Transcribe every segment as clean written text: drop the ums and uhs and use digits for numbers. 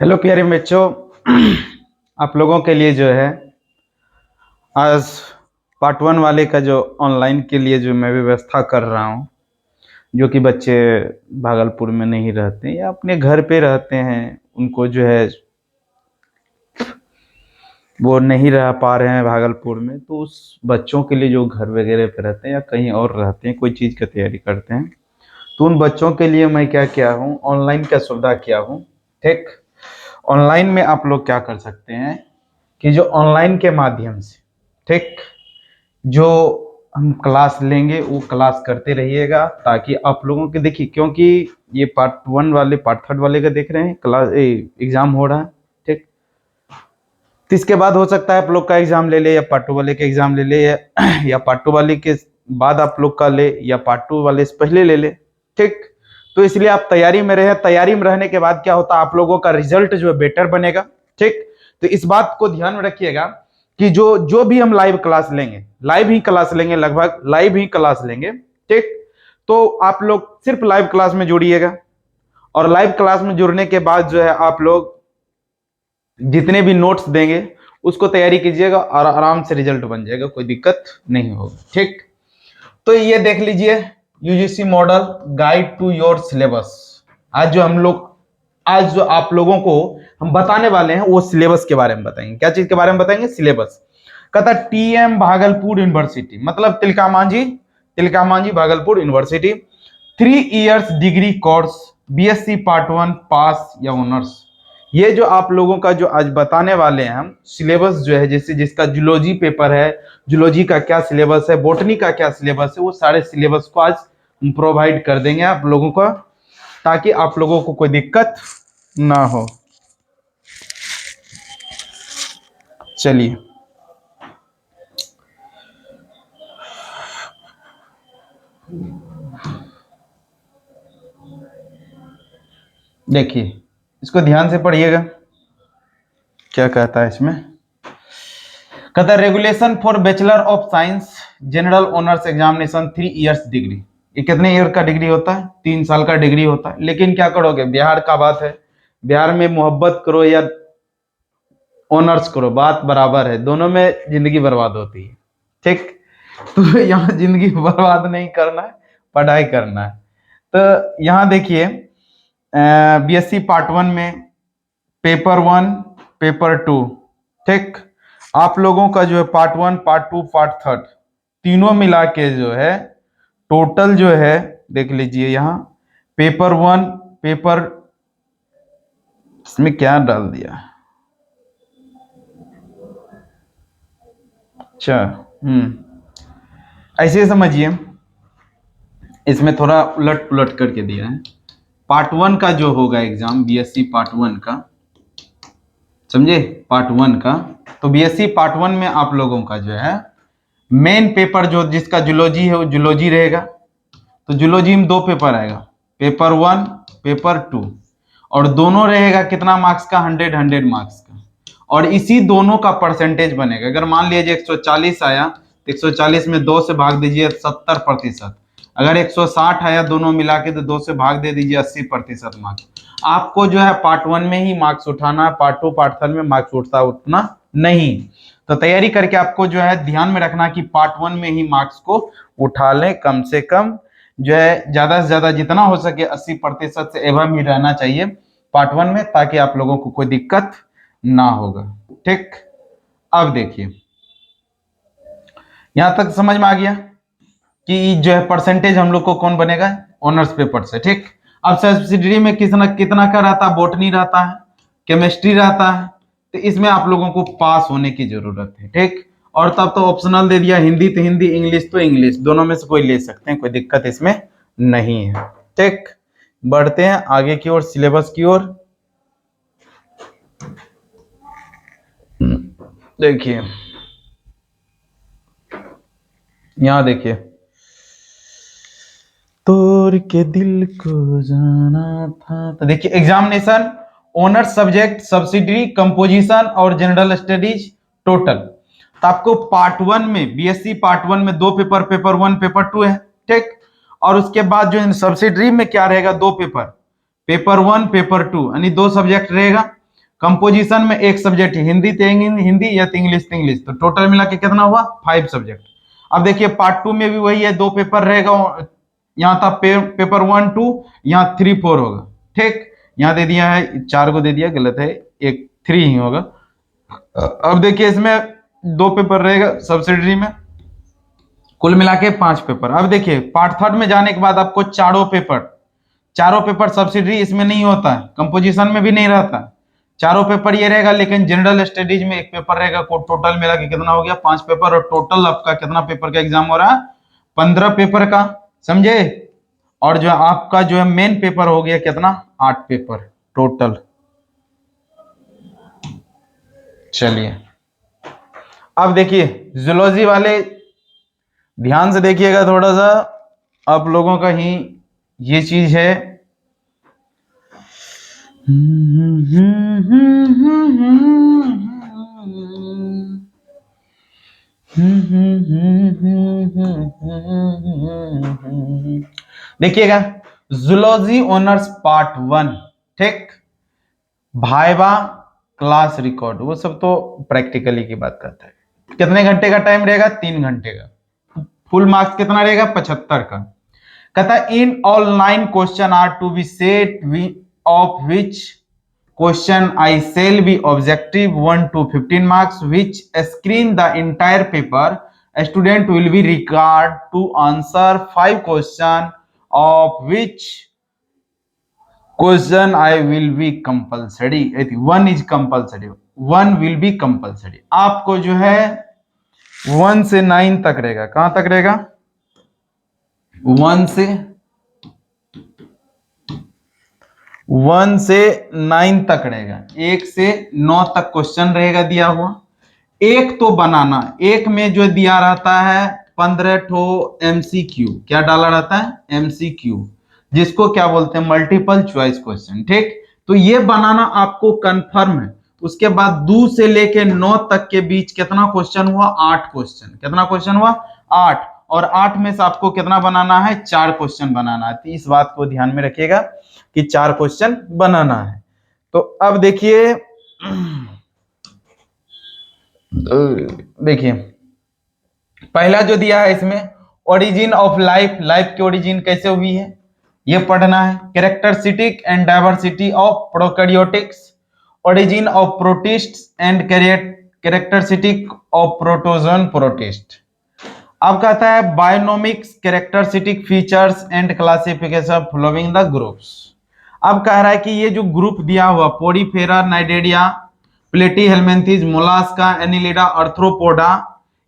Hello प्यारे बच्चों। आप लोगों के लिए जो है आज पार्ट वन वाले का जो ऑनलाइन के लिए जो मैं व्यवस्था कर रहा हूँ, जो कि बच्चे भागलपुर में नहीं रहते या अपने घर पे रहते हैं, उनको जो है वो नहीं रह पा रहे हैं भागलपुर में, तो उस बच्चों के लिए जो घर वगैरह पे रहते हैं या कहीं और रहते हैं, कोई चीज़ की तैयारी करते हैं, तो उन बच्चों के लिए मैं क्या किया हूँ, ऑनलाइन का सुविधा किया हूँ। ठीक, ऑनलाइन में आप लोग क्या कर सकते हैं कि जो ऑनलाइन के माध्यम से, ठीक, जो हम क्लास लेंगे वो क्लास करते रहिएगा, ताकि आप लोगों के देखिए, क्योंकि ये पार्ट वन वाले पार्ट थर्ड वाले का देख रहे हैं, क्लास एग्जाम हो रहा है। ठीक, तो इसके बाद हो सकता है आप लोग का एग्जाम ले ले, या पार्ट टू वाले के एग्जाम ले ले, या पार्ट टू वाले के बाद आप लोग का ले, या पार्ट टू वाले से पहले ले ले। ठीक, तो इसलिए आप तैयारी में रहे। तैयारी में रहने के बाद क्या होता है, आप लोगों का रिजल्ट जो है बेटर बनेगा। ठीक, तो इस बात को ध्यान में रखिएगा कि जो जो भी हम लाइव क्लास लेंगे, लाइव ही क्लास लेंगे, लगभग लाइव ही क्लास लेंगे। ठीक, तो आप लोग सिर्फ लाइव क्लास में जुड़िएगा, और लाइव क्लास में जुड़ने के बाद जो है आप लोग जितने भी नोट्स देंगे उसको तैयारी कीजिएगा, और आराम से रिजल्ट बन जाएगा, कोई दिक्कत नहीं होगी। ठीक, तो ये देख लीजिए UGC model guide to your syllabus. आज जो आप लोगों को हम बताने वाले हैं वो सिलेबस के बारे में बताएंगे। क्या चीज के बारे में बताएंगे? सिलेबस। कहता टीएम भागलपुर यूनिवर्सिटी, मतलब Tilka Manjhi Bhagalpur university 3 years degree course, BSc part one pass या ऑनर्स। ये जो आप लोगों का जो आज बताने वाले हैं हम सिलेबस जो है, जैसे जिसका जूलॉजी पेपर है, जूलॉजी का क्या सिलेबस है, बॉटनी का क्या सिलेबस है, वो सारे सिलेबस को आज हम प्रोवाइड कर देंगे आप लोगों को, ताकि आप लोगों को कोई दिक्कत ना हो। चलिए, देखिए इसको ध्यान से पढ़िएगा, क्या कहता है इसमें। कहता है regulation for bachelor of science general honours examination 3 years degree. ये कितने ईयर का डिग्री होता है? 3 साल का डिग्री होता है। लेकिन क्या करोगे, बिहार का बात है, बिहार में मोहब्बत करो या ऑनर्स करो, बात बराबर है, दोनों में जिंदगी बर्बाद होती है। ठीक, तो यहाँ जिंदगी बर्बाद नहीं करना है, पढ़ाई करना है। तो यहाँ देखिए बीएससी पार्ट वन में पेपर वन पेपर टू, ठीक, आप लोगों का जो है part one part two part third तीनों मिला के जो है टोटल जो है, देख लीजिए यहाँ पेपर वन पेपर, इसमें क्या डाल दिया, अच्छा ऐसे समझिए, इसमें थोड़ा उलट पुलट करके दिया है। पार्ट वन का जो होगा एग्जाम, बीएससी पार्ट वन का, समझे, पार्ट वन का, तो बीएससी पार्ट वन में आप लोगों का जो है मेन पेपर जो जिसका जूलॉजी है वो जूलॉजी रहेगा। तो जूलॉजी में 2 पेपर आएगा, पेपर वन पेपर टू, और दोनों रहेगा कितना मार्क्स का? 100 मार्क्स का। और इसी दोनों का परसेंटेज बनेगा। अगर मान लीजिए 140 आया तो 140 में 2 से भाग दीजिए 70%। अगर 160 आया दोनों मिला के तो 2 से भाग दे दीजिए 80% मार्क्स। आपको जो है पार्ट वन में ही मार्क्स उठाना है, पार्ट टू पार्ट थर्ड में मार्क्स उठना नहीं। तो तैयारी करके आपको जो है ध्यान में रखना कि पार्ट वन में ही मार्क्स को उठा लें, कम से कम जो है ज्यादा से ज्यादा जितना हो सके 80% से एवं ही रहना चाहिए पार्ट वन में, ताकि आप लोगों को कोई दिक्कत ना होगा। ठीक, अब देखिए यहां तक समझ में आ गया कि जो है परसेंटेज हम लोग को कौन बनेगा? ऑनर्स पेपर से। ठीक, अब सब्सिडरी में कितना कितना का रहता है? बॉटनी रहता है, केमिस्ट्री रहता है, तो इसमें आप लोगों को पास होने की जरूरत है। ठीक, और तब तो ऑप्शनल दे दिया, हिंदी तो हिंदी, इंग्लिश तो इंग्लिश, दोनों में से कोई ले सकते हैं, कोई दिक्कत इसमें नहीं है। ठीक, बढ़ते हैं आगे की ओर, सिलेबस की ओर। देखिए यहां देखिए, तोड़ के दिल को जाना था, तो देखिए examination honours subject subsidiary composition और जनरल स्टडीज टोटल। तो आपको पार्ट वन में बीएससी पार्ट वन में 2 paper, paper one paper two है। ठीक, और उसके बाद जो सब्सिडरी में क्या रहेगा? 2 paper, paper one paper two, यानी 2 सब्जेक्ट रहेगा। कंपोजिशन में एक सब्जेक्ट हिंदी हिंदी या इंग्लिश इंग्लिश, तो टोटल मिला के कितना हुआ 5 सब्जेक्ट। अब देखिए पार्ट 2 में भी वही है, 2 पेपर रहेगा, यहाँ था पेपर 1 2, यहाँ 3 4 होगा। ठीक, यहाँ दे दिया है 4 को दे दिया, गलत है, एक 3 ही होगा। अब देखिए इसमें 2 पेपर रहेगा सब्सिडरी में, कुल मिला के 5 पेपर। अब देखिए पार्ट 3 में जाने के बाद आपको चारों पेपर सब्सिडरी इसमें नहीं होता है, कंपोजिशन में भी नहीं रहता, चारों पेपर ये रहेगा, लेकिन जनरल स्टडीज में एक पेपर रहेगा। टोटल मिला के कितना हो गया 5 पेपर, और टोटल आपका कितना पेपर का एग्जाम हो रहा है 15 पेपर का, समझे। और जो आपका जो है मेन पेपर हो गया कितना 8 पेपर टोटल। चलिए अब देखिए जूलॉजी वाले ध्यान से देखिएगा थोड़ा सा, आप लोगों का ही ये चीज है। देखिएगा जूलॉजी ऑनर्स पार्ट 1, ठीक, भाइवा क्लास रिकॉर्ड वो सब तो प्रैक्टिकली की बात करता है। कितने घंटे का टाइम रहेगा 3 घंटे का, फुल मार्क्स कितना रहेगा 75 का। कहता है in all 9 question are to be set of which question I shall be objective 1 to 15 marks which screen the entire paper. A student will be required to answer 5 question of which question I will be compulsory. 1 is compulsory, 1 will be compulsory। आपको जो है 1 से 9 तक रहेगा, कहां तक रहेगा 1 से 9 तक रहेगा, 1 से 9 तक क्वेश्चन रहेगा दिया हुआ। एक तो बनाना, एक में जो दिया रहता है 15 ठो एमसीक्यू, क्या डाला रहता है एमसीक्यू, जिसको क्या बोलते हैं मल्टीपल चॉइस क्वेश्चन। ठीक, तो ये बनाना आपको कंफर्म है। उसके बाद 2 से लेके 9 तक के बीच कितना क्वेश्चन हुआ 8 क्वेश्चन, कितना क्वेश्चन हुआ 8, और 8 में से आपको कितना बनाना है 4 क्वेश्चन बनाना है। तो इस बात को ध्यान में रखिएगा कि 4 क्वेश्चन बनाना है। तो अब देखिए पहला जो दिया है इसमें ओरिजिन ऑफ लाइफ, लाइफ की ओरिजिन कैसे हुई है ये पढ़ना है। Characteristic and diversity of prokaryotics, origin of प्रोटिस्ट्स and characteristic of protozoan protist. अब कहता है bionomics characteristic features and classification following the groups. अब कह रहा है कि ये जो ग्रुप दिया हुआ Porifera, Cnidaria, Platyhelminthes, Mollusca, Annelida, arthropoda,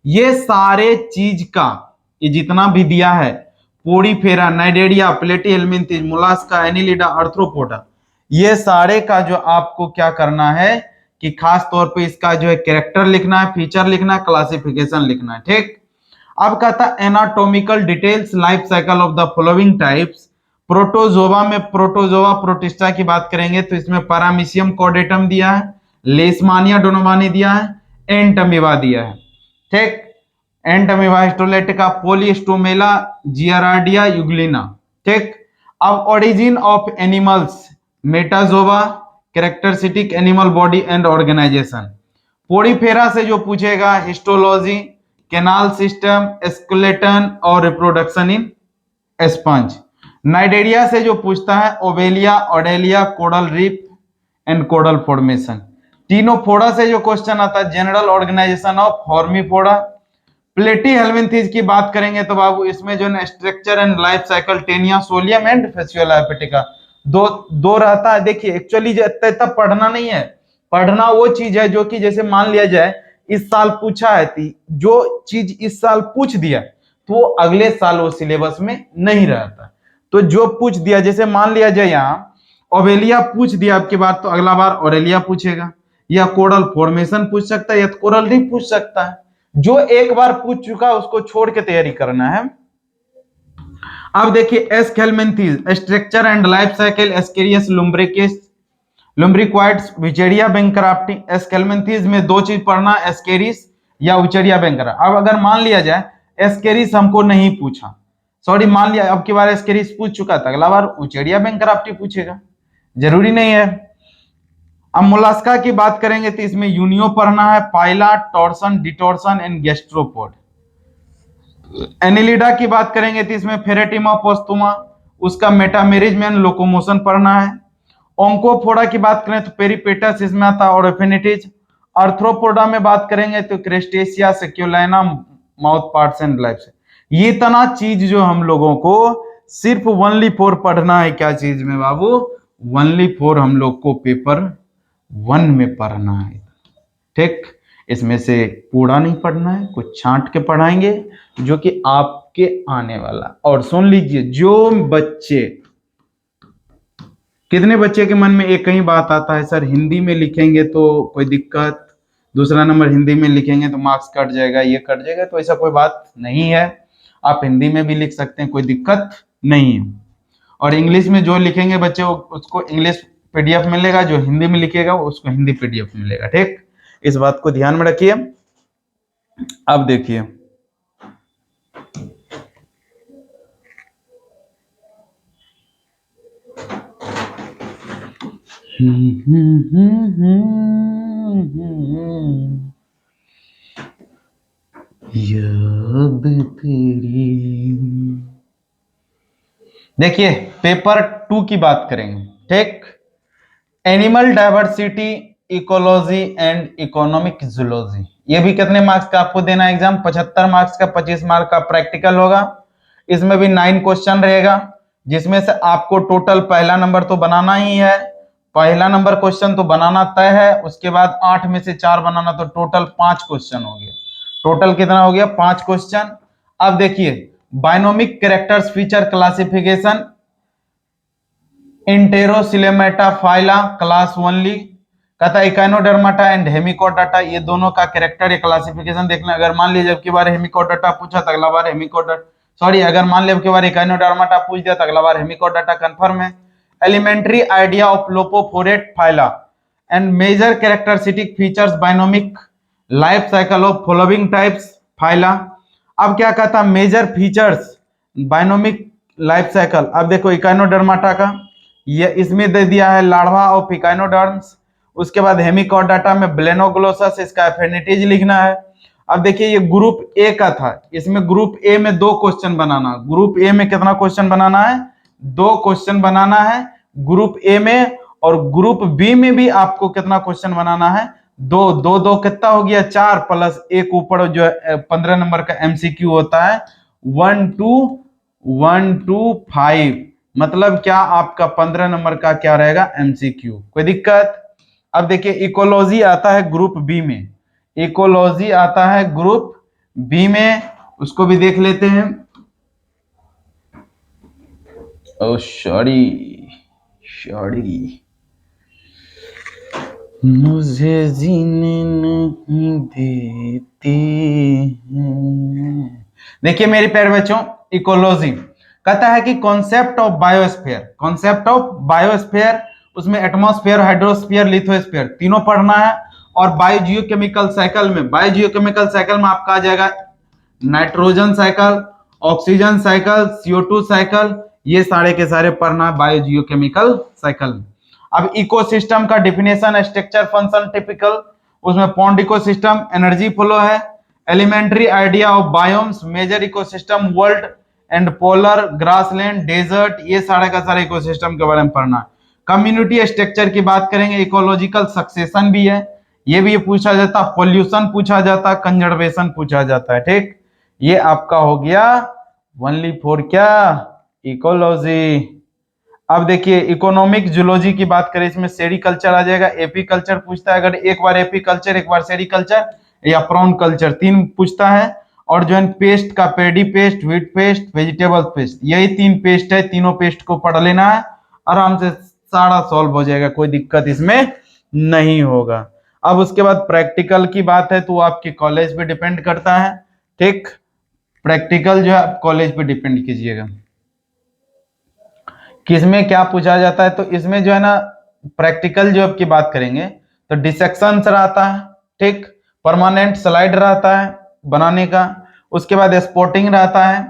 ये सारे चीज का ये जितना भी दिया है Porifera, Cnidaria, Platyhelminthes, Mollusca, Annelida, arthropoda, ये सारे का जो आपको क्या करना है कि खास तौर पे इसका जो है कैरेक्टर लिखना है, फीचर लिखना है, क्लासिफिकेशन लिखना है। ठीक, अब कहता है anatomical details life cycle of the following types. Protozoa में प्रोटोजोवा प्रोटिस्टा की बात करेंगे तो इसमें पैरामीशियम कॉर्डेटम दिया है, लेशमानिया डोनोमानी दिया है, एंट अमीबा दिया है। ठीक, Entamoeba histolytica, Polystomella, Giardia, Euglena. ठीक, अब origin of animals, Metazoa, characteristic animal body and organisation. Porifera से जो पूछेगा हिस्टोलॉजी, कैनाल सिस्टम, स्केलेटन और रिप्रोडक्शन इन स्पंज। नाइडेरिया से जो पूछता है ओवेलिया, ओडेलिया, coral reef and coral formation. Ctenophora से जो क्वेश्चन आता है जनरल ऑर्गेनाइजेशन ऑफ हॉर्मीफोड़ा। प्लेटीहेल्मिन्थेस की बात करेंगे तो बाबू इसमें जो structure and life cycle Taenia solium and Fasciola एपिटिका, दो रहता है। देखिए एक्चुअली तब पढ़ना नहीं है, पढ़ना वो चीज है जो कि जैसे मान लिया जाए इस साल पूछा है, जो चीज इस साल पूछ दिया तो वो अगले साल वो सिलेबस में नहीं रहता। तो जो पूछ दिया, जैसे मान लिया जाए यहाँ ओवेलिया पूछ दिया, आपकी बात तो अगला बार ओरेलिया पूछेगा, या कोरल फॉर्मेशन पूछ सकता है, या कोरल रीफ पूछ सकता है। जो एक बार पूछ चुका उसको छोड़ के तैयारी करना है। अब देखिए Aschelminthes, structure and life cycle, Ascaris लुम्ब्रिकिस, लुम्ब्रिक्वाइड्स, विचेरिया बैंकराफ्टी। एस्केल्मेंथीज में 2 चीज पढ़ना, एस्केरिस या विचेरिया बैंकरा। अब अगर मान लिया जाए एस्केरिस हमको नहीं पूछा, सॉरी मान लिया अब की बार एस्केरिस पूछ चुका था, अगला बार विचेरिया बैंकराफ्टी पूछेगा, जरूरी नहीं है। अब मोलास्का की बात करेंगे तो इसमें यूनियो पढ़ना है, पाइला, टॉर्सन, डिटॉर्सन एंड गैस्ट्रोपोड। एनिलिडा की बात करेंगे तो इसमें फेरेटिमा पोस्तुमा, उसका मेटामेरिज्म एंड लोकोमोशन पढ़ना है। ओंकोफोड़ा की बात करें तो पेरिपेटस इसमें आता है, और एफिनिटीज। आर्थ्रोपोडा में बात करेंगे तो क्रेस्टेशिया, सेक्युलाइना, माउथ पार्ट्स एंड लाइफ। ये इतना चीज जो हम लोगों को सिर्फ ओनली फॉर पढ़ना है, क्या चीज में बाबू, ओनली फॉर हम लोग को पेपर 1 में पढ़ना है, ठीक। इसमें से पूरा नहीं पढ़ना है, कुछ छांट के पढ़ाएंगे जो कि आपके आने वाला। और सुन लीजिए, जो बच्चे, कितने बच्चे के मन में एक ही बात आता है, सर हिंदी में लिखेंगे तो कोई दिक्कत, दूसरा नंबर हिंदी में लिखेंगे तो मार्क्स कट जाएगा, ये कट जाएगा, तो ऐसा कोई बात नहीं है। आप हिंदी में भी लिख सकते हैं, कोई दिक्कत नहीं है। और इंग्लिश में जो लिखेंगे बच्चे उसको इंग्लिश पीडीएफ मिलेगा, जो हिंदी में लिखेगा उसको हिंदी पीडीएफ मिलेगा, ठीक। इस बात को ध्यान में रखिए। अब देखिए, याद तेरी। देखिए पेपर 2 की बात करेंगे, ठीक। Animal diversity, ecology and economic zoology. ये भी कितने मार्क्स का आपको देना एग्जाम, 75 मार्क्स का, 25 मार्क्स का प्रैक्टिकल होगा। इसमें भी 9 क्वेश्चन रहेगा, जिसमें से आपको टोटल पहला नंबर तो बनाना ही है, पहला नंबर क्वेश्चन तो बनाना तय है। उसके बाद 8 में से 4 बनाना, तो टोटल 5 क्वेश्चन हो गया। टोटल कितना हो गया, 5 क्वेश्चन। अब देखिए, bionomic characters feature classification, Enterocoelomata phyla class only, कहता है इकाइनोडर्माटा एंड हेमिकोडाटा, ये दोनों का कैरेक्टर या क्लासिफिकेशन देखना। अगर मान लीजिए अब की बार हेमिकोडाटा पूछा तो अगला बार अगर मान लीजिए अब की बार इकाइनोडर्माटा पूछ दिया तो अगला बार हेमिकोडाटा कंफर्म है। Elementary idea of lophophorate phyla and major characteristic features bionomic life cycle of following types phyla. अब क्या कहता है, major features bionomic life cycle. अब देखो इकाइनोडर्माटा का ये इसमें दे दिया है, लार्वा ऑफ इकाइनोडर्म्स। उसके बाद हेमिकोडाटा में ब्लेनोग्लोसस, इसका एफिनिटीज लिखना है। अब देखिए ये ग्रुप ए का था, इसमें ग्रुप ए में 2 क्वेश्चन बनाना। ग्रुप ए में कितना क्वेश्चन बनाना है, 2 क्वेश्चन बनाना है ग्रुप ए में। और ग्रुप बी में भी आपको कितना क्वेश्चन बनाना है, 2 2 2 कितना हो गया, 4 प्लस एक ऊपर जो 15 नंबर का एमसीक्यू होता है, 1 2 5। मतलब क्या, आपका 15 नंबर का क्या रहेगा, एमसीक्यू। कोई दिक्कत। अब देखिए इकोलॉजी आता है ग्रुप बी में, इकोलॉजी आता है ग्रुप बी में, उसको भी देख लेते हैं। ओ सॉरी मुझे जीने नहीं देते हैं। देखिए मेरे प्यारे बच्चों, इकोलॉजी कहता है कि concept of biosphere, concept of biosphere, उसमें एटमॉस्फेयर, हाइड्रोस्फीयर, लिथोस्फीयर तीनों पढ़ना है। और बायोजियोकेमिकल साइकिल में, बायोजियोकेमिकल साइकिल में आपका आ जाएगा nitrogen cycle, oxygen cycle, CO2 cycle, ये सारे के सारे पढ़ना है बायोजियोकेमिकल साइकिल में। अब इकोसिस्टम का डिफिनेशन, स्ट्रक्चर, फंक्शन, टिपिकल, उसमें पॉन्ड इकोसिस्टम, एनर्जी फ्लो है। Elementary idea of biomes, major ecosystem, world and polar, grassland, desert, ये सारे का सारे इकोसिस्टम के बारे में पढ़ना है। कम्युनिटी स्ट्रक्चर की बात करेंगे, इकोलॉजिकल सक्सेशन भी है, ये भी पूछा जाता, पॉल्यूशन पूछा जाता, कंजर्वेशन पूछा जाता है, ठीक। ये आपका हो गया ओनली फॉर क्या, इकोलॉजी। अब देखिए इकोनॉमिक जूलॉजी की बात करें, इसमें सेरिकल्चर आ जाएगा, एपी कल्चर पूछता है, अगर एक बार एपी कल्चर, एक बार सेरिकल्चर या प्राउन कल्चर, 3 पूछता है। और जो है पेस्ट का, paddy pest, wheat pest, vegetable pest, यही 3 पेस्ट है, तीनों पेस्ट को पढ़ लेना है, आराम से सारा सॉल्व हो जाएगा, कोई दिक्कत इसमें नहीं होगा। अब उसके बाद प्रैक्टिकल की बात है तो आपके कॉलेज पे डिपेंड करता है, ठीक। प्रैक्टिकल जो है आप कॉलेज पे डिपेंड कीजिएगा किसमें क्या पूछा जाता है। तो इसमें जो है ना प्रैक्टिकल जो आपकी बात करेंगे तो डिसेक्शन रहता है, ठीक। परमानेंट स्लाइड रहता है बनाने का। उसके बाद स्पोर्टिंग रहता है,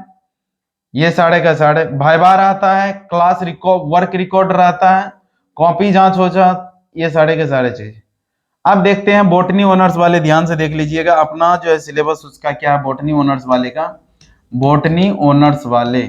ये साढ़े का साढ़े। वाइवा रहता है, क्लास वर्क रिकॉर्ड रहता है, कॉपी जांच हो जाता, ये सारे के सारे चीज। अब देखते हैं बॉटनी ऑनर्स वाले, ध्यान से देख लीजिएगा अपना जो है सिलेबस उसका क्या है बॉटनी ऑनर्स वाले का। बॉटनी ऑनर्स वाले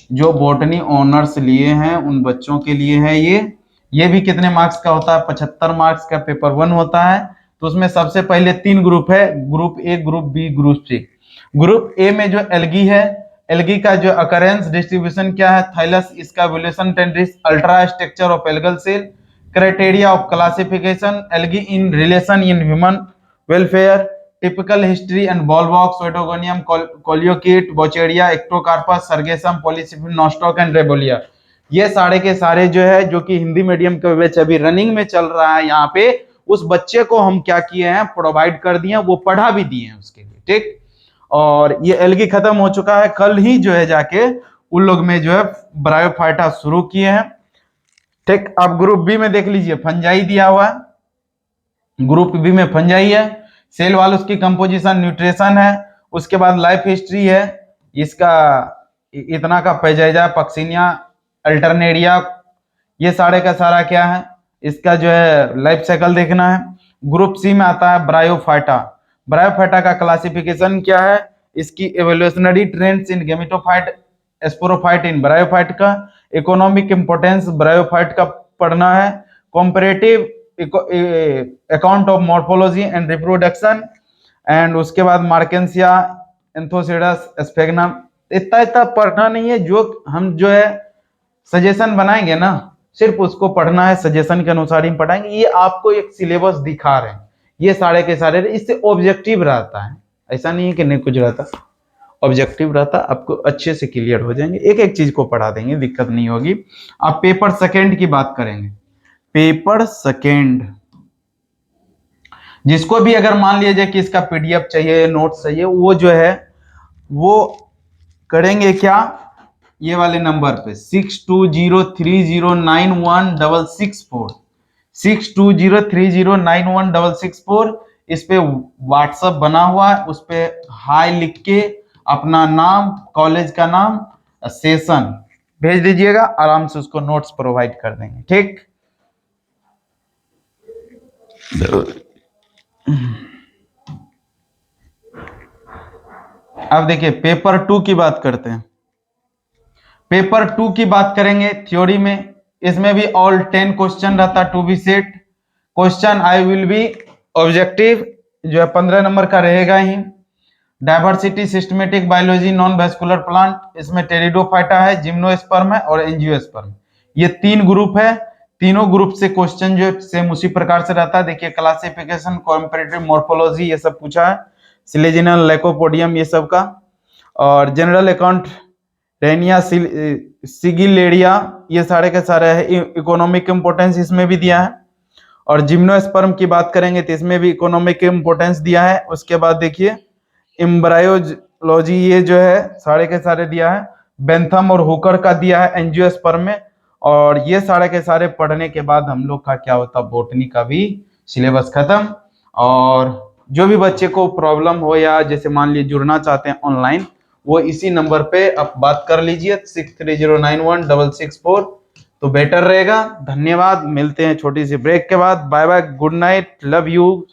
जो बॉटनी ऑनर्स लिए हैं उन बच्चों के लिए है ये भी कितने मार्क्स का होता है, 75 मार्क्स का पेपर 1 होता है। तो उसमें सबसे पहले 3 ग्रुप है, group A, group B, group C. Group A में जो एल्गी है, एल्गी का जो अकरेंस डिस्ट्रीब्यूशन क्या है, थाइलस, इसका एवोल्यूशन टेंड्रिस, ultra structure of algal cell, criteria of classification, algae in relation in human welfare, typical history and Volvox, Oedogonium, Coleochaete, Vaucheria, Ectocarpus, Sargassum, Polysiphonia, Nostoc and रेबोलिया। ये सारे के सारे जो है जो कि हिंदी मीडियम के बैच अभी रनिंग में चल रहा है यहाँ पे, उस बच्चे को हम क्या किए हैं, प्रोवाइड कर दिए, वो पढ़ा भी दिए हैं उसके लिए, ठीक। और ये एल्गी खत्म हो चुका है, कल ही जो है जाके उन लोग में जो है ब्रायोफाइटा शुरू किए हैं, ठीक। अब ग्रुप बी में देख लीजिए, फंजाई दिया हुआ है, ग्रुप बी में फंजाई है, सेल वाल उसकी कंपोजिशन, न्यूट्रिशन है, उसके बाद लाइफ हिस्ट्री है, इसका इतना का पैजाइजा, पक्सिनिया, अल्टरनेरिया, ये सारे का सारा क्या है, इसका जो है लाइफ साइकिल देखना है। ग्रुप सी में आता है ब्रायोफाइटा। ब्रायोफाइटा का क्लासिफिकेशन क्या है, इसकी evolutionary trends in gametophyte, sporophyte in bryophyte का, इकोनॉमिक इंपोर्टेंस ब्रायोफाइट का पढ़ना है, comparative account of morphology and reproduction, and उसके बाद मार्केंसिया, एंथोसिडस, स्फेग्नम। इतना इतना पढ़ना नहीं है, जो हम जो है सजेशन बनाएंगे ना, सिर्फ उसको पढ़ना है, सजेशन के अनुसार ही पढ़ाएंगे। ये आपको एक सिलेबस दिखा रहे हैं, ये सारे के सारे, इससे ऑब्जेक्टिव रहता है, ऐसा नहीं है कि नहीं कुछ रहता, ऑब्जेक्टिव रहता, आपको अच्छे से क्लियर हो जाएंगे, एक एक चीज को पढ़ा देंगे, दिक्कत नहीं होगी। अब पेपर सेकेंड की बात करेंगे। पेपर सेकेंड जिसको भी अगर मान लिया जाए कि इसका पीडीएफ चाहिए, नोट्स चाहिए, वो जो है वो करेंगे क्या, ये वाले नंबर पे 6203091664, 6203091664, इस पे व्हाट्सएप बना हुआ है, उस पे हाय लिख के अपना नाम, कॉलेज का नाम, सेशन भेज दीजिएगा, आराम से उसको नोट्स प्रोवाइड कर देंगे, ठीक। अब देखिए पेपर 2 की बात करते हैं। पेपर 2 की बात करेंगे थ्योरी में, इसमें भी ऑल 10 क्वेश्चन रहता to be set. Question I will be objective जो है 15 नंबर का रहेगा ही। Diversity, systematic biology, non vascular plant, इसमें टेरिडोफाइटा है, जिम्नोस्पर्म है और एंजियोस्पर्म, ये 3 ग्रुप है। तीनों ग्रुप से क्वेश्चन जो सेम उसी प्रकार से रहता है। देखिए क्लासिफिकेशन, कॉम्परेटिव मॉर्फोलॉजी, ये सब पूछा है, सिलेजिनल, लाइकोपोडियम, ये सब का, और जनरल अकाउंट, रेनिया, सिगिलेरिया, ये सारे के सारे है। इकोनॉमिक इंपोर्टेंस इसमें भी दिया है। और जिम्नोस्पर्म की बात करेंगे तो इसमें भी इकोनॉमिक इंपोर्टेंस दिया है। उसके बाद देखिए एम्ब्रायोलॉजी, ये जो है सारे के सारे दिया है। बेंथम और हुकर का दिया है एंजियोस्पर्म में। और ये सारे के सारे पढ़ने के बाद हम लोग का क्या होता, बोटनी का भी सिलेबस खत्म। और जो भी बच्चे को प्रॉब्लम हो या जैसे मान लीजिए जुड़ना चाहते हैं ऑनलाइन, वो इसी नंबर पे आप बात कर लीजिए 63091664, तो बेटर रहेगा। धन्यवाद, मिलते हैं छोटी सी ब्रेक के बाद। Bye bye, good night, love you.